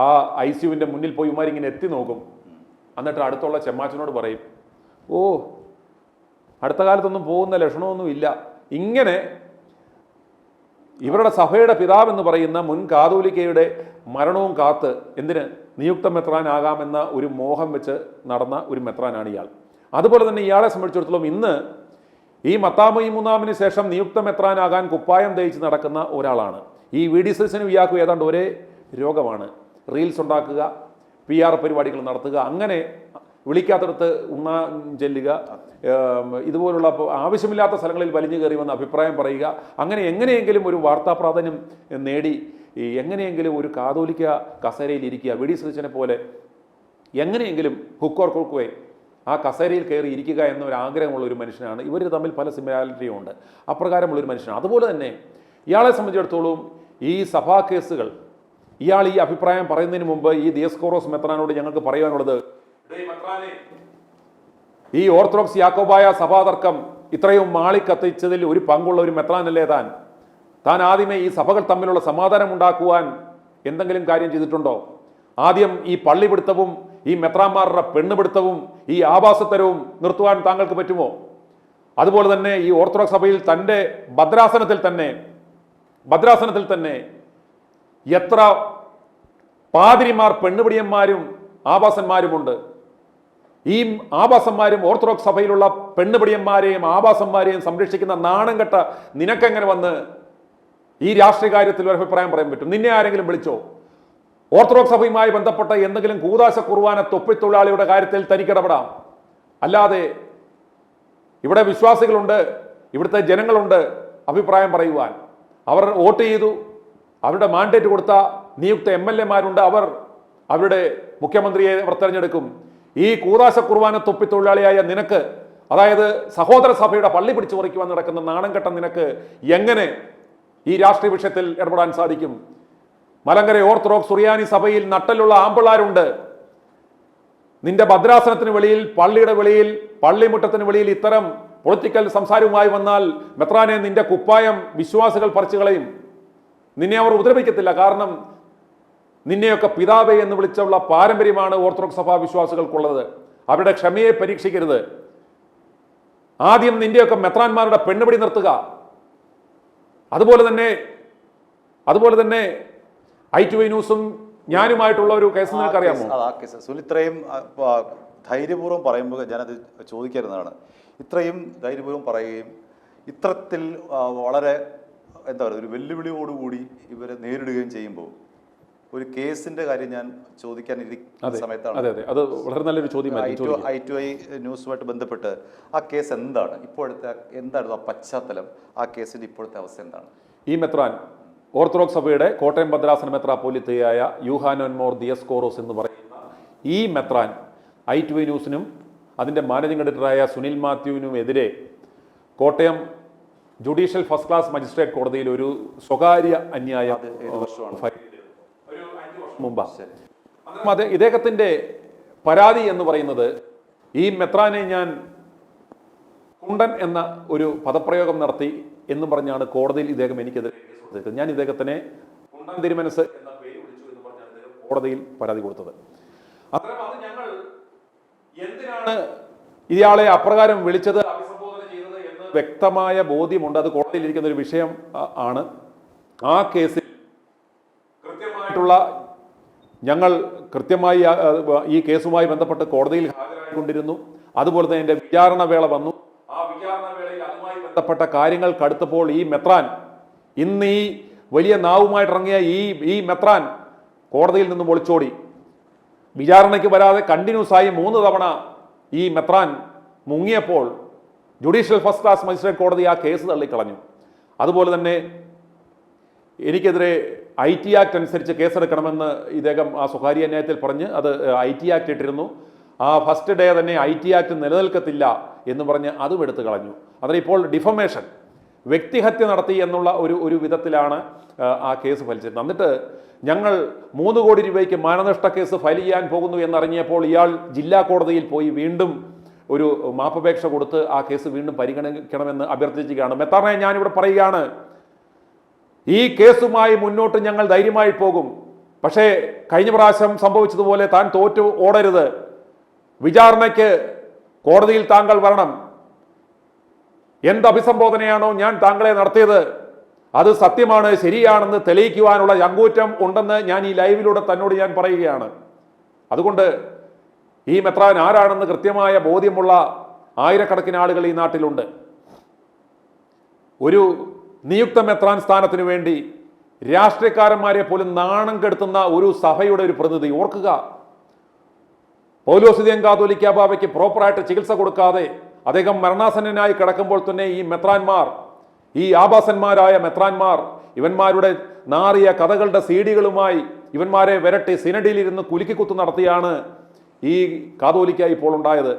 ആ ICUവിൻ്റെ മുന്നിൽ പോയി ഇവന്മാരിങ്ങനെ എത്തി നോക്കും. എന്നിട്ട് അടുത്തുള്ള ചെമ്മാച്ചനോട് പറയും, ഓ അടുത്ത കാലത്തൊന്നും പോകുന്ന ലക്ഷണമൊന്നും ഇല്ല. ഇങ്ങനെ ഇവരുടെ സഭയുടെ പിതാവെന്ന് പറയുന്ന മുൻ കാതോലിക്കയുടെ മരണവും കാത്ത് എന്തിന് നിയുക്ത മെത്രാനാകാമെന്ന ഒരു മോഹം വെച്ച് നടന്ന ഒരു മെത്രാനാണ് ഇയാൾ. അതുപോലെ തന്നെ ഇയാളെ സംബന്ധിച്ചിടത്തോളം ഇന്ന് ഈ മത്തായി മൂന്നാമിന് ശേഷം നിയുക്ത മെത്രാനാകാൻ കുപ്പായം തേച്ച് നടക്കുന്ന ഒരാളാണ്. ഈ VD സതീശനും ഇയാൾക്കും ഏതാണ്ട് ഒരേ രോഗമാണ്. റീൽസ് ഉണ്ടാക്കുക, PR പരിപാടികൾ നടത്തുക, അങ്ങനെ വിളിക്കാത്തടത്ത് ഉണ്ണാൻ ചെല്ലുക, ഇതുപോലുള്ള ആവശ്യമില്ലാത്ത സ്ഥലങ്ങളിൽ വലിഞ്ഞു കയറി വന്ന് അഭിപ്രായം പറയുക, അങ്ങനെ എങ്ങനെയെങ്കിലും ഒരു വാർത്താ പ്രാധാന്യം നേടി എങ്ങനെയെങ്കിലും ഒരു കാതോലിക്ക കസേരയിൽ ഇരിക്കുക, VD സതീശനെ പോലെ എങ്ങനെയെങ്കിലും ഹുക്കോർ കുക്കുവേ ആ കസേരയിൽ കയറി ഇരിക്കുക എന്നൊരു ആഗ്രഹമുള്ള ഒരു മനുഷ്യനാണ്. ഇവർ തമ്മിൽ പല സിമിലാരിറ്റിയും ഉണ്ട്. അപ്രകാരമുള്ളൊരു മനുഷ്യനാണ്. അതുപോലെ തന്നെ ഇയാളെ സംബന്ധിച്ചിടത്തോളം ഈ സഭാ കേസുകൾ, ഇയാൾ ഈ അഭിപ്രായം പറയുന്നതിന് മുമ്പ് ഈ ദിയോസ്കോറോസ് മെത്രാനോട് ഞങ്ങൾക്ക് പറയാനുള്ളത്, ഈ ഓർത്തഡോക്സ് യാക്കോബായ സഭാതർക്കം ഇത്രയും മാളിക്കത്തിച്ചതിൽ ഒരു പങ്കുള്ള ഒരു മെത്രാനല്ലേ താൻ ആദ്യമേ ഈ സഭകൾ തമ്മിലുള്ള സമാധാനം ഉണ്ടാക്കുവാൻ എന്തെങ്കിലും കാര്യം ചെയ്തിട്ടുണ്ടോ? ആദ്യം ഈ പള്ളിപിടുത്തവും ഈ മെത്രാന്മാരുടെ പെണ്ണുപിടുത്തവും ഈ ആഭാസത്തരവും നിർത്തുവാൻ താങ്കൾക്ക് പറ്റുമോ? അതുപോലെ തന്നെ ഈ ഓർത്തഡോക്സ് സഭയിൽ തൻ്റെ ഭദ്രാസനത്തിൽ തന്നെ എത്ര പാതിരിമാർ പെണ്ണുപിടിയന്മാരും ആഭാസന്മാരുമുണ്ട്. ഈ ആഭാസന്മാരും ഓർത്തഡോക്സ് സഭയിലുള്ള പെണ്ണുപിടിയന്മാരെയും ആഭാസന്മാരെയും സംരക്ഷിക്കുന്ന നാണം കെട്ട നിനക്കെങ്ങനെ വന്ന് ഈ രാഷ്ട്രീയ കാര്യത്തിൽ ഒരു അഭിപ്രായം പറയാൻ പറ്റും? നിന്നെ ആരെങ്കിലും വിളിച്ചോ? ഓർത്തഡോക്സ് സഭയുമായി ബന്ധപ്പെട്ട എന്തെങ്കിലും കൂതാശ കുർബാന തൊപ്പിത്തൊഴിലാളിയുടെ കാര്യത്തിൽ തനിക്കിടപെടാം. അല്ലാതെ ഇവിടെ വിശ്വാസികളുണ്ട്, ഇവിടുത്തെ ജനങ്ങളുണ്ട് അഭിപ്രായം പറയുവാൻ. അവർ വോട്ട് ചെയ്തു, അവരുടെ മാൻഡേറ്റ് കൊടുത്ത നിയുക്ത MLA-മാരുണ്ട്, അവരുടെ മുഖ്യമന്ത്രിയെ അവർ തെരഞ്ഞെടുക്കും. ഈ കൂതാശ കുർബാന തൊപ്പിത്തൊഴിലാളിയായ നിനക്ക്, അതായത് സഹോദര സഭയുടെ പള്ളി പിടിച്ചു പറിക്കുവാൻ നടക്കുന്ന നാണം കെട്ട നിനക്ക് എങ്ങനെ ഈ രാഷ്ട്രീയ വിഷയത്തിൽ ഇടപെടാൻ സാധിക്കും? മലങ്കര ഓർത്തഡോക്സ് സുറിയാനി സഭയിൽ നട്ടലുള്ള ആമ്പിള്ളാരുണ്ട്. നിന്റെ ഭദ്രാസനത്തിന് വെളിയിൽ, പള്ളിയുടെ വെളിയിൽ, പള്ളിമുറ്റത്തിന് വെളിയിൽ ഇത്തരം പൊളിറ്റിക്കൽ സംസാരവുമായി വന്നാൽ മെത്രാനെ നിന്റെ കുപ്പായം വിശ്വാസികൾ പറിച്ചു കളയും. നിന്നെ അവർ ഉപദ്രവിക്കത്തില്ല. കാരണം നിന്നെയൊക്കെ പിതാവേ എന്ന് വിളിച്ചുള്ള പാരമ്പര്യമാണ് ഓർത്തഡോക്സ് സഭാ വിശ്വാസികൾക്കുള്ളത്. അവരുടെ ക്ഷമയെ പരീക്ഷിക്കരുത്. ആദ്യം നിന്റെയൊക്കെ മെത്രാന്മാരുടെ പെണ്ണുപിടി നിർത്തുക. അതുപോലെ തന്നെ ITV ന്യൂസും ഞാനുമായിട്ടുള്ള ഒരു കേസ് നിനക്കറിയാമോ? ഇത്രയും ധൈര്യപൂർവ്വം പറയുമ്പോൾ ഞാനത് ചോദിക്കരുന്നതാണ്. ഇത്രയും ധൈര്യപൂർവ്വം പറയുകയും ഇത്തരത്തിൽ വളരെ എന്താ പറയുക ഒരു വെല്ലുവിളിയോടുകൂടി ഇവരെ നേരിടുകയും ചെയ്യുമ്പോൾ ഒരു കേസിന്റെ കാര്യം ഞാൻ ചോദിക്കാനിരിക്കുന്ന സമയത്താണ് അത് വളരെ നല്ലൊരു ചോദ്യമായിരുന്നു. I2I ന്യൂസുമായിട്ട് ബന്ധപ്പെട്ട് ആ കേസ് എന്താണ് ഇപ്പോഴത്തെ, എന്തായിരുന്നു ആ പശ്ചാത്തലം, ആ കേസിന്റെ ഇപ്പോഴത്തെ അവസ്ഥ എന്താണ്? ഈ മെത്രാൻ ഓർത്തഡോക്സ് സഭയുടെ കോട്ടയം ഭദ്രാസന മെത്രാപ്പോലിത്തയായ യൂഹാനോൻ മോർ ദിയസ്കോറോസ് എന്ന് പറയുന്ന ഈ മെത്രാൻ I2I ന്യൂസിനും അതിൻ്റെ മാനേജിംഗ് എഡിറ്ററായ സുനിൽ മാത്യുവിനുമെതിരെ Kottayam judicial first class magistrate കോടതിയിൽ ഒരു സ്വകാര്യ അന്യായം മുമ്പാണ്. ഇദ്ദേഹത്തിന്റെ പരാതി എന്ന് പറയുന്നത് ഈ മെത്രാനെ ഞാൻ കുണ്ടൻ എന്ന ഒരു പദപ്രയോഗം നടത്തി എന്ന് പറഞ്ഞാണ് കോടതിയിൽ ഇദ്ദേഹം എനിക്കെതിരെ ഞാൻ ഇദ്ദേഹത്തിനെ കുണ്ടൻ തിരുമനസ് എന്ന പേര് വിളിച്ചു എന്ന് പറഞ്ഞാണ് ഇദ്ദേഹം കോടതിയിൽ പരാതി കൊടുത്തത്. അത്തരം അത് ഞങ്ങൾ എന്തിനാണ് ഇയാളെ അപ്രകാരം വിളിച്ചത്, അഭിസംബോധന ചെയ്തത് എന്ന് വ്യക്തമായ ബോധ്യമുണ്ട്. അത് കോടതിയിലിരിക്കുന്ന ഒരു വിഷയം ആണ്. ആ കേസിൽ കൃത്യമായിട്ടുള്ള ഞങ്ങൾ കൃത്യമായി ഈ കേസുമായി ബന്ധപ്പെട്ട് കോടതിയിൽ ഹാജരായിക്കൊണ്ടിരുന്നു. അതുപോലെ തന്നെ എൻ്റെ വിചാരണ വേള വന്നു. ആ വിചാരണ വേളയിൽ അതുമായി ബന്ധപ്പെട്ട കാര്യങ്ങൾ കടുത്തപ്പോൾ ഈ മെത്രാൻ, ഇന്ന് ഈ വലിയ നാവുമായിട്ടിറങ്ങിയ ഈ മെത്രാൻ കോടതിയിൽ നിന്നും ഒളിച്ചോടി. വിചാരണയ്ക്ക് വരാതെ കണ്ടിന്യൂസ് ആയി 3 തവണ ഈ മെത്രാൻ മുങ്ങിയപ്പോൾ ജുഡീഷ്യൽ ഫസ്റ്റ് ക്ലാസ് മജിസ്ട്രേറ്റ് കോടതി ആ കേസ് തള്ളിക്കളഞ്ഞു. അതുപോലെ തന്നെ എനിക്കെതിരെ IT ആക്ട് അനുസരിച്ച് കേസെടുക്കണമെന്ന് ഇദ്ദേഹം ആ സ്വകാര്യ അന്യായത്തിൽ പറഞ്ഞ് അത് IT ആക്ട് ഇട്ടിരുന്നു. ആ ഫസ്റ്റ് ഡേ തന്നെ IT ആക്ട് നിലനിൽക്കത്തില്ല എന്ന് പറഞ്ഞ് അതും എടുത്തു കളഞ്ഞു. അതിന് ഇപ്പോൾ ഡിഫമേഷൻ, വ്യക്തിഹത്യ നടത്തി എന്നുള്ള ഒരു വിധത്തിലാണ് ആ കേസ് ഫലിച്ചിരുന്നത്. എന്നിട്ട് ഞങ്ങൾ 3 കോടി രൂപയ്ക്ക് മാനനഷ്ട കേസ് ഫയൽ ചെയ്യാൻ പോകുന്നു എന്നറിഞ്ഞപ്പോൾ ഇയാൾ ജില്ലാ കോടതിയിൽ പോയി വീണ്ടും ഒരു മാപ്പപേക്ഷ കൊടുത്ത് ആ കേസ് വീണ്ടും പരിഗണിക്കണമെന്ന് അഭ്യർത്ഥിക്കുകയാണ്. മെത്രാനെ ഞാനിവിടെ പറയുകയാണ്, ഈ കേസുമായി മുന്നോട്ട് ഞങ്ങൾ ധൈര്യമായി പോകും. പക്ഷേ കഴിഞ്ഞ പ്രാവശ്യം സംഭവിച്ചതുപോലെ താൻ തോറ്റു ഓടരുത്. വിചാരണയ്ക്ക് കോടതിയിൽ താങ്കൾ വരണം. എന്ത് അഭിസംബോധനയാണോ ഞാൻ താങ്കളെ നടത്തിയത് അത് സത്യമാണ്, ശരിയാണെന്ന് തെളിയിക്കുവാനുള്ള ചങ്കൂറ്റം ഉണ്ടെന്ന് ഞാൻ ഈ ലൈവിലൂടെ തന്നോട് ഞാൻ പറയുകയാണ്. അതുകൊണ്ട് ഈ മെത്രാൻ ആരാണെന്ന് കൃത്യമായ ബോധ്യമുള്ള ആയിരക്കണക്കിന് ആളുകൾ ഈ നാട്ടിലുണ്ട്. ഒരു നിയുക്ത മെത്രാൻ സ്ഥാനത്തിന് വേണ്ടി രാഷ്ട്രീയക്കാരന്മാരെ പോലും നാണം കെടുത്തുന്ന ഒരു സഭയുടെ ഒരു പ്രതിനിധി. ഓർക്കുക, പൗലോസിദിയൻ കാതോലിക്ക ബാബയ്ക്ക് പ്രോപ്പറായിട്ട് ചികിത്സ കൊടുക്കാതെ അദ്ദേഹം മരണാസന്നനായി കിടക്കുമ്പോൾ തന്നെ ഈ മെത്രാന്മാർ, ഈ ആഭാസന്മാരായ മെത്രാന്മാർ ഇവന്മാരുടെ നാറിയ കഥകളുടെ സീഡികളുമായി ഇവന്മാരെ വിരട്ടി സിനഡിയിലിരുന്ന് കുലുക്കിക്കുത്ത് നടത്തിയാണ് ഈ കാതോലിക്ക ഇപ്പോൾ ഉണ്ടായത്.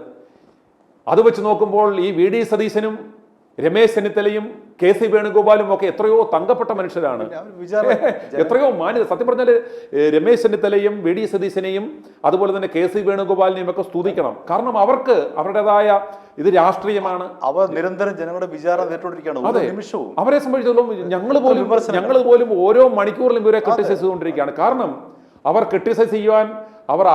അത് വെച്ച് നോക്കുമ്പോൾ ഈ VD സതീശനും രമേശ് ചെന്നിത്തലയും KC വേണുഗോപാലും ഒക്കെ എത്രയോ തങ്കപ്പെട്ട മനുഷ്യരാണ്, എത്രയോ മാന്യത. സത്യം പറഞ്ഞാൽ രമേശ് ചെന്നിത്തലയും VD സതീശനെയും അതുപോലെ തന്നെ KC വേണുഗോപാലിനെയും ഒക്കെ സ്തുതിക്കണം. കാരണം അവർക്ക് അവരുടേതായ ഇത് രാഷ്ട്രീയമാണ്. അവർ നിരന്തരം ജനങ്ങളുടെ വിചാരം നേരിട്ടുകൊണ്ടിരിക്കുകയാണ്. അതെ, അവരെ സംബന്ധിച്ചിടത്തോളം ഞങ്ങൾ പോലും ഓരോ മണിക്കൂറിലും ഇവരെ ക്രിട്ടിസൈസ് ചെയ്തുകൊണ്ടിരിക്കുകയാണ്. കാരണം അവർ ക്രിട്ടിസൈസ് ചെയ്യുവാൻ അവർ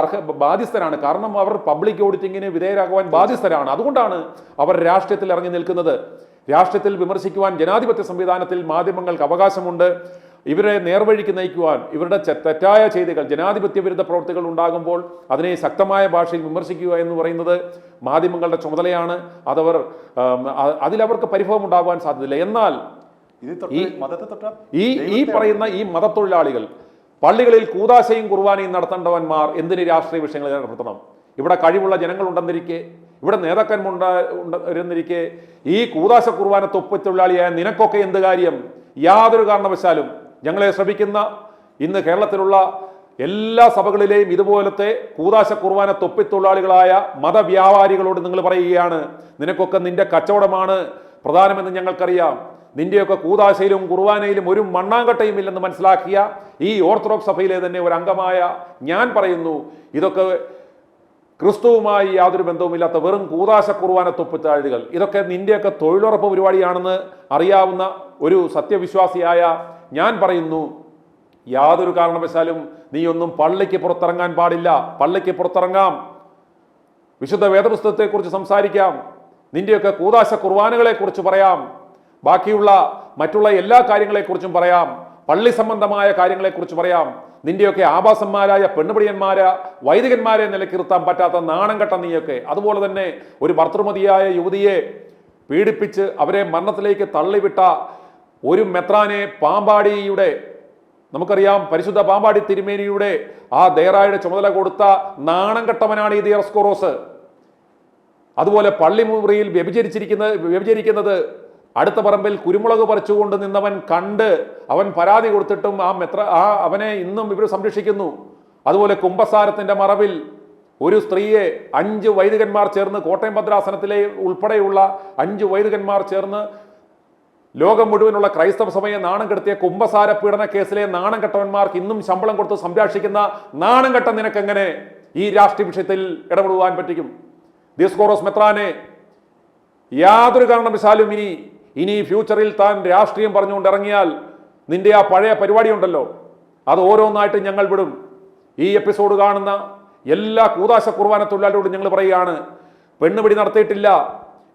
ബാധ്യസ്ഥരാണ്. കാരണം അവർ പബ്ലിക് ഓഡിറ്റിങ്ങിന് വിധേയരാകുവാൻ ബാധ്യസ്ഥരാണ്. അതുകൊണ്ടാണ് അവർ രാഷ്ട്രീയത്തിൽ ഇറങ്ങി നിൽക്കുന്നത്. രാഷ്ട്രീയത്തിൽ വിമർശിക്കുവാൻ ജനാധിപത്യ സംവിധാനത്തിൽ മാധ്യമങ്ങൾക്ക് അവകാശമുണ്ട്. ഇവരെ നേർവഴിക്ക് നയിക്കുവാൻ ഇവരുടെ തെറ്റായ ചെയ്തികൾ, ജനാധിപത്യ വിരുദ്ധ പ്രവൃത്തികൾ ഉണ്ടാകുമ്പോൾ അതിനെ ശക്തമായ ഭാഷയിൽ വിമർശിക്കുക എന്ന് പറയുന്നത് മാധ്യമങ്ങളുടെ ചുമതലയാണ്. അതിലവർക്ക് പരിഭവം ഉണ്ടാകുവാൻ സാധ്യതയില്ല. എന്നാൽ ഈ പറയുന്ന ഈ മതത്തൊഴിലാളികൾ പള്ളികളിൽ കൂദാശയും കുർബാനയും നടത്തേണ്ടവന്മാർ എന്തിന് രാഷ്ട്രീയ വിഷയങ്ങളിൽ ഏർപ്പെടുത്തണം? ഇവിടെ കഴിവുള്ള ജനങ്ങളുണ്ടെന്നിരിക്കെ, ഇവിടെ നേതാക്കന്മാരുണ്ടെന്നിരിക്കെ ഈ കൂദാശ കുർബാന തൊപ്പിത്തൊഴിലാളിയായ നിനക്കൊക്കെ എന്ത് കാര്യം? യാതൊരു കാരണവശാലും ഞങ്ങളെ ശ്രമിക്കുന്ന ഇന്ന് കേരളത്തിലുള്ള എല്ലാ സഭകളിലെയും ഇതുപോലത്തെ കൂദാശ കുർബാന തൊപ്പിത്തൊഴിലാളികളായ മതവ്യാപാരികളോട് നിങ്ങൾ പറയുകയാണ്, നിനക്കൊക്കെ നിന്റെ കച്ചവടമാണ് പ്രധാനമെന്ന് ഞങ്ങൾക്കറിയാം. നിന്റെയൊക്കെ കൂദാശയിലും കുർബാനയിലും ഒരു മണ്ണാങ്കട്ടയും ഇല്ലെന്ന് മനസ്സിലാക്കിയ ഈ ഓർത്തഡോക്സ് സഭയിലെ തന്നെ ഒരു അംഗമായ ഞാൻ പറയുന്നു, ഇതൊക്കെ ക്രിസ്തുവുമായി യാതൊരു ബന്ധവുമില്ലാത്ത വെറും കൂദാശ കുർബാന തൊപ്പിത്താഴികൾ. ഇതൊക്കെ നിന്റെയൊക്കെ തൊഴിലുറപ്പ് പരിപാടിയാണെന്ന് അറിയാവുന്ന ഒരു സത്യവിശ്വാസിയായ ഞാൻ പറയുന്നു, യാതൊരു കാരണവശാലും നീയൊന്നും പള്ളിക്ക് പുറത്തിറങ്ങാൻ പാടില്ല. പള്ളിക്ക് പുറത്തിറങ്ങാം, വിശുദ്ധ വേദപുസ്തകത്തെക്കുറിച്ച് സംസാരിക്കാം, നിന്റെയൊക്കെ കൂദാശ കുർബാനകളെ കുറിച്ച് പറയാം, ബാക്കിയുള്ള മറ്റുള്ള എല്ലാ കാര്യങ്ങളെക്കുറിച്ചും പറയാം, പള്ളി സംബന്ധമായ കാര്യങ്ങളെക്കുറിച്ച് പറയാം. നിന്റെയൊക്കെ ആഭാസന്മാരായ പെണ്ണുപിടിയന്മാരെ വൈദികന്മാരെ നിലക്കിർത്താൻ പറ്റാത്ത നാണം കെട്ട നീയൊക്കെ. അതുപോലെ തന്നെ ഒരു ഭർത്തൃമതിയായ യുവതിയെ പീഡിപ്പിച്ച് അവരെ മരണത്തിലേക്ക് തള്ളിവിട്ട ഒരു മെത്രാനെ പാമ്പാടിയുടെ, നമുക്കറിയാം പരിശുദ്ധ പാമ്പാടി തിരുമേനിയുടെ ആ ദേറായുടെ ചുമതല കൊടുത്ത നാണം കെട്ടവനാണ് ഈ ദിയസ്കോറോസ്. അതുപോലെ പള്ളിമുറിയിൽ വ്യഭിചരിക്കുന്നത് അടുത്ത പറമ്പിൽ കുരുമുളക് പറിച്ചുകൊണ്ട് നിന്നവൻ കണ്ട് അവൻ പരാതി കൊടുത്തിട്ടും അവനെ ഇന്നും ഇവർ സംരക്ഷിക്കുന്നു. അതുപോലെ കുംഭസാരത്തിന്റെ മറവിൽ ഒരു സ്ത്രീയെ 5 വൈദികന്മാർ ചേർന്ന്, കോട്ടയം ഭദ്രാസനത്തിലെ ഉൾപ്പെടെയുള്ള 5 വൈദികന്മാർ ചേർന്ന് ലോകം മുഴുവനുള്ള ക്രൈസ്തവ സഭയെ നാണം കെടുത്തിയ കുംഭസാര പീഡന കേസിലെ നാണം കെട്ടവന്മാർക്ക് ഇന്നും ശമ്പളം കൊടുത്ത് സംരക്ഷിക്കുന്ന നാണം കെട്ട നിനക്കെങ്ങനെ ഈ രാഷ്ട്രീയ വിഷയത്തിൽ ഇടപെടുവാൻ പറ്റിക്കും? ദിയസ്കോറോസ് മെത്രാനെ യാതൊരു കാരണവശാലും ഇനി ഫ്യൂച്ചറിൽ താൻ രാഷ്ട്രീയം പറഞ്ഞുകൊണ്ട് ഇറങ്ങിയാൽ നിന്റെ ആ പഴയ പരിപാടി ഉണ്ടല്ലോ, അത് ഓരോന്നായിട്ട് ഞങ്ങൾ വിടും. ഈ എപ്പിസോഡ് കാണുന്ന എല്ലാ കൂദാശ കുർബാന തൊഴിലാളിയോടും ഞങ്ങൾ പറയുകയാണ്, പെണ്ണുപിടി നടത്തിയിട്ടില്ല,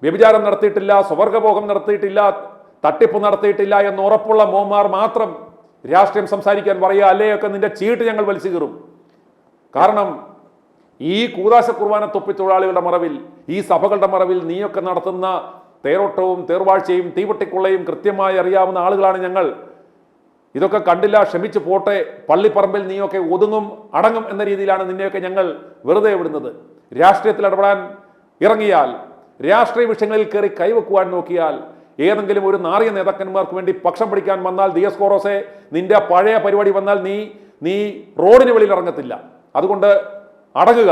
വ്യഭിചാരം നടത്തിയിട്ടില്ല, സ്വവർഗഭോഗം നടത്തിയിട്ടില്ല, തട്ടിപ്പ് നടത്തിയിട്ടില്ല എന്ന് ഉറപ്പുള്ള മോമാർ മാത്രം രാഷ്ട്രീയം സംസാരിക്കാൻ പറയുക, അല്ലേയൊക്കെ നിന്റെ ചീട്ട് ഞങ്ങൾ വലിച്ചു കീറും. കാരണം ഈ കൂദാശ കുർബാന തൊപ്പി തൊഴിലാളികളുടെ മറവിൽ, ഈ സഭകളുടെ മറവിൽ നീയൊക്കെ നടത്തുന്ന തേരോട്ടവും തേർവാഴ്ചയും തീവട്ടിക്കൊള്ളയും കൃത്യമായി അറിയാവുന്ന ആളുകളാണ് ഞങ്ങൾ. ഇതൊക്കെ കണ്ടില്ല, ക്ഷമിച്ചു പോട്ടെ, പള്ളിപ്പറമ്പിൽ നീയൊക്കെ ഒതുങ്ങും അടങ്ങും എന്ന രീതിയിലാണ് നിന്നെയൊക്കെ ഞങ്ങൾ വെറുതെ വിടുന്നത്. രാഷ്ട്രീയത്തിൽ ഇടപെടാൻ ഇറങ്ങിയാൽ, രാഷ്ട്രീയ വിഷയങ്ങളിൽ കയറി കൈവെക്കുവാൻ നോക്കിയാൽ, ഏതെങ്കിലും ഒരു നാറിയ നേതാക്കന്മാർക്ക് വേണ്ടി പക്ഷം പിടിക്കാൻ വന്നാൽ, ദിയസ്കോറോസെ നിന്റെ പഴയ പരിപാടി വന്നാൽ നീ റോഡിന് വെളിയിൽ ഇറങ്ങത്തില്ല. അതുകൊണ്ട് അടങ്ങുക,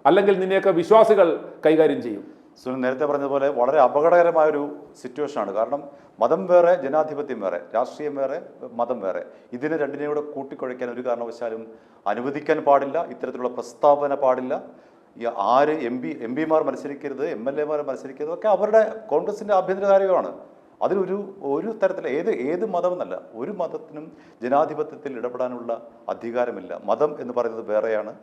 അല്ലെങ്കിൽ നിന്നെയൊക്കെ വിശ്വാസികൾ കൈകാര്യം ചെയ്യും. സുനിൽ നേരത്തെ പറഞ്ഞതുപോലെ വളരെ അപകടകരമായൊരു സിറ്റുവേഷനാണ്. കാരണം മതം വേറെ, ജനാധിപത്യം വേറെ, രാഷ്ട്രീയം വേറെ, മതം വേറെ. ഇതിനെ രണ്ടിനെയും കൂടെ കൂട്ടിക്കുഴയ്ക്കാൻ ഒരു കാരണവശാലും അനുവദിക്കാൻ പാടില്ല. ഇത്തരത്തിലുള്ള പ്രസ്താവന പാടില്ല. ഈ ആര് എം പിമാർ മത്സരിക്കരുത്, MLA മാർ മത്സരിക്കരുത്, ഒക്കെ അവരുടെ കോൺഗ്രസിൻ്റെ ആഭ്യന്തര കാര്യമാണ്. ഒരു തരത്തിൽ ഏത് മതമെന്നല്ല, ഒരു മതത്തിനും ജനാധിപത്യത്തിൽ ഇടപെടാനുള്ള അധികാരമില്ല. മതം എന്ന് പറയുന്നത് വേറെയാണ്.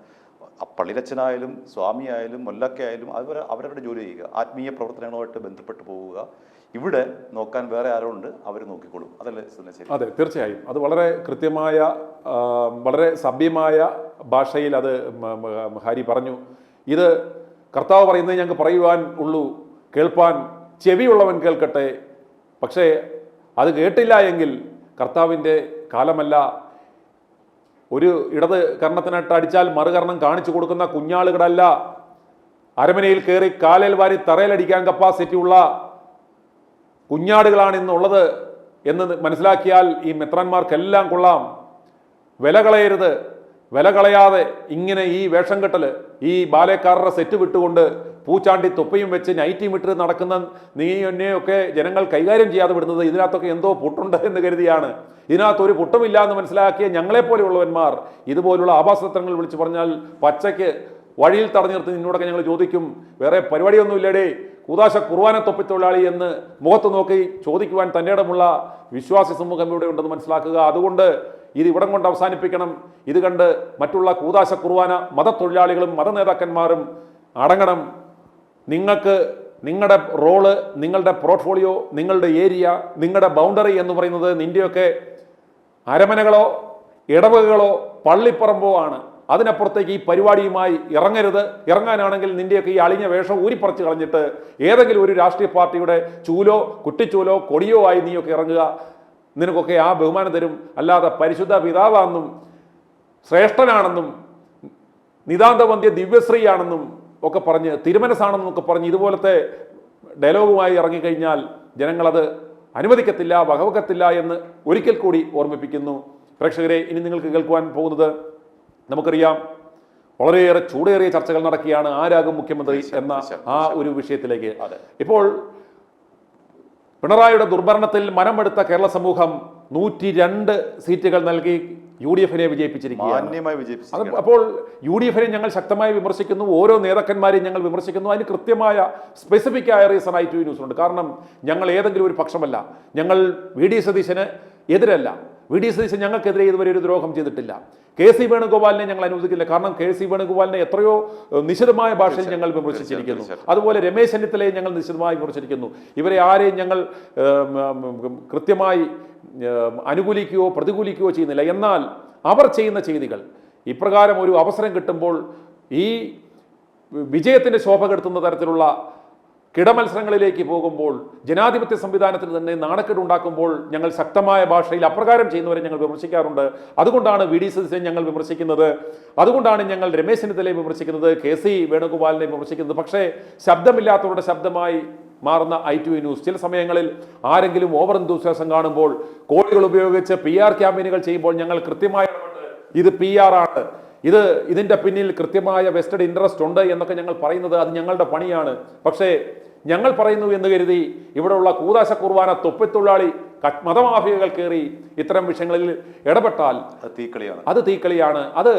പള്ളിലച്ചനായാലും സ്വാമിയായാലും മൊല്ലക്കയായാലും അവരവരുടെ ജോലി ചെയ്യുക, ആത്മീയ പ്രവർത്തനങ്ങളുമായിട്ട് ബന്ധപ്പെട്ട് പോവുക. ഇവിടെ നോക്കാൻ വേറെ ആരുണ്ട്, അവർ നോക്കിക്കോളും. അതല്ലേ ശരി? അതെ, തീർച്ചയായും. അത് വളരെ കൃത്യമായ, വളരെ സഭ്യമായ ഭാഷയിൽ അത് ഹാരി പറഞ്ഞു. ഇത് കർത്താവ് പറയുന്നത് ഞങ്ങൾക്ക് പറയുവാൻ ഉള്ളൂ, കേൾപ്പാൻ ചെവിയുള്ളവൻ കേൾക്കട്ടെ. പക്ഷേ അത് കേട്ടില്ല എങ്കിൽ കർത്താവിൻ്റെ കാലമല്ല. ഒരു ഇടത് കർണത്തിനിട്ട് അടിച്ചാൽ മറുകർണം കാണിച്ചു കൊടുക്കുന്ന കുഞ്ഞാളുകളല്ല. അരമനയിൽ കയറി കാലേൽ വാരി തറയിലടിക്കാൻ കപ്പാസിറ്റി ഉള്ള കുഞ്ഞാടുകളാണ് ഇന്നുള്ളത് എന്ന് മനസ്സിലാക്കിയാൽ ഈ മെത്രാന്മാർക്കെല്ലാം കൊള്ളാം. വില കളയരുത്. വില കളയാതെ ഇങ്ങനെ ഈ വേഷം കെട്ടല്, ഈ ബാലേക്കാരുടെ സെറ്റ് വിട്ടുകൊണ്ട് പൂച്ചാണ്ടി തൊപ്പയും വെച്ച് നൈറ്റിയും ഇട്ട് നടക്കുന്ന നീയൊക്കെ ജനങ്ങൾ കൈകാര്യം ചെയ്യാതെ വിടുന്നത് ഇതിനകത്തൊക്കെ എന്തോ പൊട്ടുണ്ട് എന്ന് കരുതിയാണ്. ഇതിനകത്ത് ഒരു പൊട്ടുമില്ല എന്ന് മനസ്സിലാക്കിയ ഞങ്ങളെപ്പോലെയുള്ളവന്മാർ ഇതുപോലുള്ള ആഭാസത്രങ്ങൾ വിളിച്ചു പറഞ്ഞാൽ പച്ചയ്ക്ക് വഴിയിൽ തടഞ്ഞു നിർത്തി നിന്നോടൊക്കെ ഞങ്ങൾ ചോദിക്കും, വേറെ പരിപാടിയൊന്നുമില്ലേടേ, കൂദാശ കുർബാന തൊപ്പിത്തൊഴിലാളി എന്ന് മുഖത്ത് നോക്കി ചോദിക്കുവാൻ തൻ്റെ ഇടമുള്ള വിശ്വാസി സമൂഹം ഇവിടെ ഉണ്ടെന്ന് മനസ്സിലാക്കുക. അതുകൊണ്ട് ഇത് ഇവിടം കൊണ്ട് അവസാനിപ്പിക്കണം. ഇത് കണ്ട് മറ്റുള്ള കൂദാശ കുർബാന മതത്തൊഴിലാളികളും മതനേതാക്കന്മാരും അടങ്ങണം. നിങ്ങൾക്ക് നിങ്ങളുടെ റോള്, നിങ്ങളുടെ പോർട്ട്ഫോളിയോ, നിങ്ങളുടെ ഏരിയ, നിങ്ങളുടെ ബൗണ്ടറി എന്ന് പറയുന്നത് നിൻ്റെയൊക്കെ അരമനകളോ ഇടവകകളോ പള്ളിപ്പറമ്പോ ആണ്. അതിനപ്പുറത്തേക്ക് ഈ പരിപാടിയുമായി ഇറങ്ങരുത്. ഇറങ്ങാനാണെങ്കിൽ നിൻ്റെയൊക്കെ ഈ അളിഞ്ഞ വേഷം ഊരിപ്പറിച്ച് കളഞ്ഞിട്ട് ഏതെങ്കിലും ഒരു രാഷ്ട്രീയ പാർട്ടിയുടെ ചൂലോ കുട്ടിച്ചൂലോ കൊടിയോ ആയി നീയൊക്കെ ഇറങ്ങുക. നിനക്കൊക്കെ ആ ബഹുമാനം തരും. അല്ലാതെ പരിശുദ്ധ പിതാവാണെന്നും ശ്രേഷ്ഠനാണെന്നും നിതാന്തവന്ധ്യ ദിവ്യശ്രീയാണെന്നും ഒക്കെ പറഞ്ഞ് തിരുമനസാണെന്നും ഒക്കെ പറഞ്ഞ് ഇതുപോലത്തെ ഡയലോഗുമായി ഇറങ്ങിക്കഴിഞ്ഞാൽ ജനങ്ങളത് അനുവദിക്കത്തില്ല, വകവെക്കത്തില്ല എന്ന് ഒരിക്കൽ കൂടി ഓർമ്മിപ്പിക്കുന്നു. പ്രേക്ഷകരെ, ഇനി നിങ്ങൾക്ക് കേൾക്കുവാൻ പോകുന്നത്, നമുക്കറിയാം വളരെയേറെ ചൂടേറിയ ചർച്ചകൾ നടക്കുകയാണ് ആരാകും മുഖ്യമന്ത്രി എന്ന ആ ഒരു വിഷയത്തിലേക്ക്. ഇപ്പോൾ പിണറായിയുടെ ദുർഭരണത്തിൽ മനമെടുത്ത കേരള സമൂഹം 102 സീറ്റുകൾ നൽകി UDF-നെ വിജയിപ്പിച്ചിരിക്കുകയാണ്. അപ്പോൾ UDF-നെ ഞങ്ങൾ ശക്തമായി വിമർശിക്കുന്നു. ഓരോ നേതാക്കന്മാരെയും ഞങ്ങൾ വിമർശിക്കുന്നു. അതിന് കൃത്യമായ സ്പെസിഫിക് ആയ റീസൺ ആയിട്ട് ന്യൂസുണ്ട്. കാരണം ഞങ്ങൾ ഏതെങ്കിലും ഒരു പക്ഷമല്ല. ഞങ്ങൾ VD സതീശന് എതിരല്ല. VD സതീശൻ ഞങ്ങൾക്കെതിരെ ഇതുവരെ ഒരു ദ്രോഹം ചെയ്തിട്ടില്ല. KC വേണുഗോപാലിനെ ഞങ്ങൾ അനുവദിക്കില്ല. കാരണം KC വേണുഗോപാലിനെ എത്രയോ നിശിതമായ ഭാഷയിൽ ഞങ്ങൾ വിമർശിച്ചിരിക്കുന്നു. അതുപോലെ രമേശ് ചെന്നിത്തലയെ ഞങ്ങൾ നിശിതമായി വിമർശിച്ചിരിക്കുന്നു. ഇവരെ ആരെയും ഞങ്ങൾ കൃത്യമായി അനുകൂലിക്കുകയോ പ്രതികൂലിക്കുകയോ ചെയ്യുന്നില്ല. എന്നാൽ അവർ ചെയ്യുന്ന ചെയ്തികൾ. ഇപ്രകാരം ഒരു അവസരം കിട്ടുമ്പോൾ ഈ വിജയത്തിൻ്റെ ശോഭ കെടുത്തുന്ന തരത്തിലുള്ള കിടമത്സരങ്ങളിലേക്ക് പോകുമ്പോൾ, ജനാധിപത്യ സംവിധാനത്തിന് തന്നെ നാണക്കേടുണ്ടാക്കുമ്പോൾ ഞങ്ങൾ ശക്തമായ ഭാഷയിൽ അപ്രകാരം ചെയ്യുന്നവരെ ഞങ്ങൾ വിമർശിക്കാറുണ്ട്. അതുകൊണ്ടാണ് വി ഡി സതീശനെ ഞങ്ങൾ വിമർശിക്കുന്നത്, അതുകൊണ്ടാണ് ഞങ്ങൾ രമേശ് ചെന്നിത്തലയെ വിമർശിക്കുന്നത്, കെ സി വേണുഗോപാലിനെ വിമർശിക്കുന്നത്. പക്ഷേ ശബ്ദമില്ലാത്തവരുടെ ശബ്ദമായി മാറുന്ന ITV ന്യൂസ് ചില സമയങ്ങളിൽ ആരെങ്കിലും ഓവർ എന്തൂസിയാസം കാണുമ്പോൾ, കോടികൾ ഉപയോഗിച്ച് PR ക്യാമ്പയിനുകൾ ചെയ്യുമ്പോൾ ഞങ്ങൾ കൃത്യമായി ഇത് PR ആണ്, ഇതിൻ്റെ പിന്നിൽ കൃത്യമായ വെസ്റ്റഡ് ഇൻട്രസ്റ്റ് ഉണ്ട് എന്നൊക്കെ ഞങ്ങൾ പറയുന്നത് അത് ഞങ്ങളുടെ പണിയാണ്. പക്ഷേ ഞങ്ങൾ പറയുന്നു എന്ന് കരുതി ഇവിടെയുള്ള കൂതാശ കുർബാന തൊപ്പിത്തൊഴിലാളി മതമാഫിയകൾ കയറി ഇത്തരം വിഷയങ്ങളിൽ ഇടപെട്ടാൽ അത് തീക്കളിയാണ്. അത്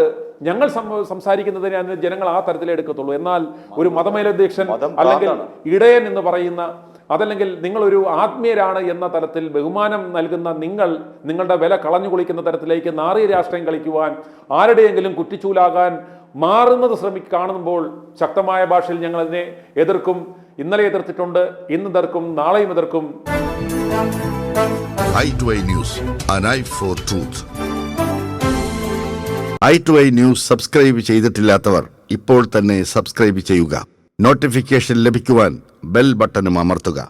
ഞങ്ങൾ സംസാരിക്കുന്നതിന് ജനങ്ങൾ ആ തരത്തിലേ എടുക്കത്തുള്ളൂ. എന്നാൽ ഒരു മതമേലധ്യക്ഷൻ അല്ലെങ്കിൽ ഇടയൻ എന്ന് പറയുന്ന, അതല്ലെങ്കിൽ നിങ്ങളൊരു ആത്മീയരാണ് എന്ന തലത്തിൽ ബഹുമാനം നൽകുന്ന നിങ്ങളുടെ വില കളഞ്ഞു കുളിക്കുന്ന തരത്തിലേക്ക് നാറിയ രാഷ്ട്രീയം കളിക്കുവാൻ, ആരുടെയെങ്കിലും കുറ്റിച്ചൂലാകാൻ മാറുന്നത് കാണുമ്പോൾ ശക്തമായ ഭാഷയിൽ ഞങ്ങൾ അതിനെ എതിർക്കും. ഇന്നലെ എതിർത്തിട്ടുണ്ട്, ഇന്ന് എതിർക്കും, നാളെയും എതിർക്കും. i2i News, an eye for truth. i2i News subscribe ചെയ്തിട്ടില്ലാത്തവർ ഇപ്പോൾ തന്നെ സബ്സ്ക്രൈബ് ചെയ്യുക. നോട്ടിഫിക്കേഷൻ ലഭിക്കുവാൻ ബെൽ ബട്ടണും അമർത്തുക.